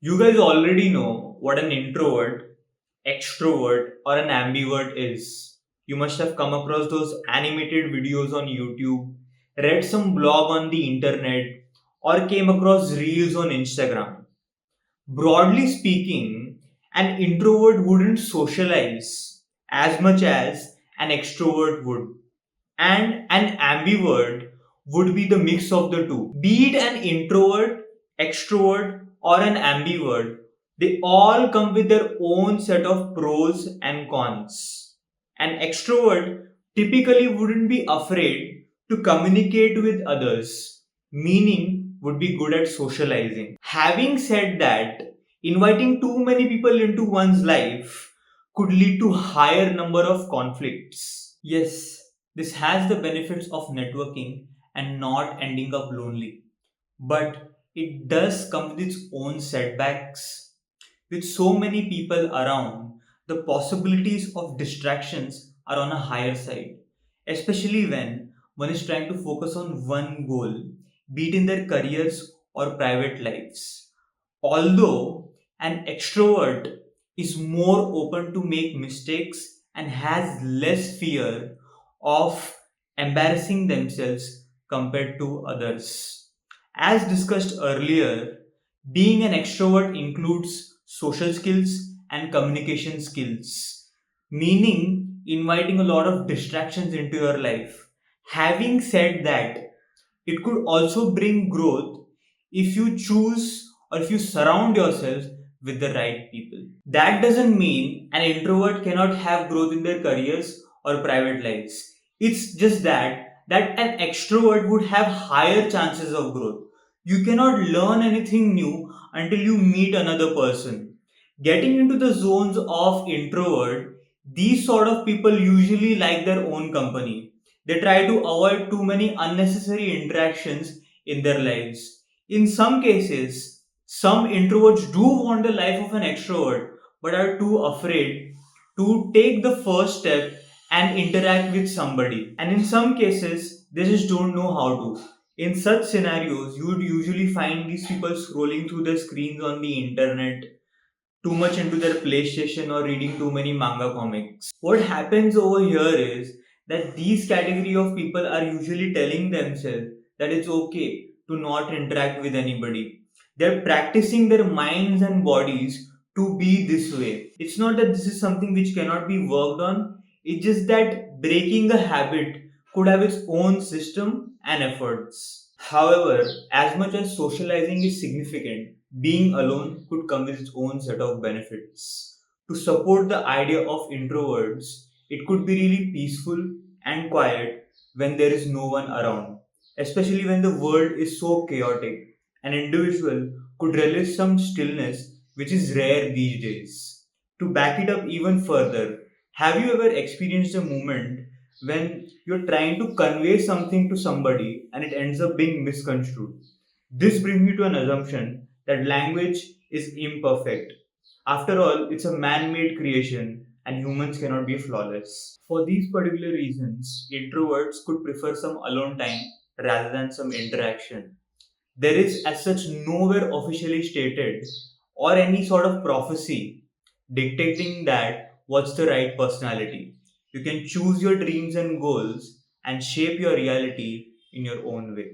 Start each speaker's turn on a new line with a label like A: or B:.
A: You guys already know what an introvert, extrovert, or an ambivert is. You must have come across those animated videos on YouTube, read some blog on the internet, or came across reels on Instagram. Broadly speaking, an introvert wouldn't socialize as much as an extrovert would, and an ambivert would be the mix of the two. Be it an introvert, extrovert, or an ambivert, they all come with their own set of pros and cons. An extrovert typically wouldn't be afraid to communicate with others, meaning would be good at socializing. Having said that, inviting too many people into one's life could lead to higher number of conflicts. Yes, this has the benefits of networking and not ending up lonely. But it does come with its own setbacks. With so many people around, the possibilities of distractions are on a higher side, especially when one is trying to focus on one goal, be it in their careers or private lives. Although an extrovert is more open to make mistakes and has less fear of embarrassing themselves compared to others. As discussed earlier, being an extrovert includes social skills and communication skills, meaning inviting a lot of distractions into your life. Having said that, it could also bring growth if you choose or if you surround yourself with the right people. That doesn't mean an introvert cannot have growth in their careers or private lives. It's just that an extrovert would have higher chances of growth. You cannot learn anything new until you meet another person. Getting into the zones of introvert, these sort of people usually like their own company. They try to avoid too many unnecessary interactions in their lives. In some cases, some introverts do want the life of an extrovert but are too afraid to take the first step and interact with somebody. And in some cases, they just don't know how to. In such scenarios, you would usually find these people scrolling through the screens on the internet, too much into their PlayStation or reading too many manga comics. What happens over here is that these category of people are usually telling themselves that it's okay to not interact with anybody. They're practicing their minds and bodies to be this way. It's not that this is something which cannot be worked on, it's just that breaking a habit could have its own system and efforts. However, as much as socializing is significant, being alone could come with its own set of benefits. To support the idea of introverts, it could be really peaceful and quiet when there is no one around, especially when the world is so chaotic. An individual could relish some stillness, which is rare these days. To back it up even further, have you ever experienced a moment when you're trying to convey something to somebody and it ends up being misconstrued? This brings me to an assumption that language is imperfect. After all, it's a man made creation and humans cannot be flawless. For these particular reasons, introverts could prefer some alone time rather than some interaction. There is, as such, nowhere officially stated or any sort of prophecy dictating that what's the right personality. You can choose your dreams and goals and shape your reality in your own way.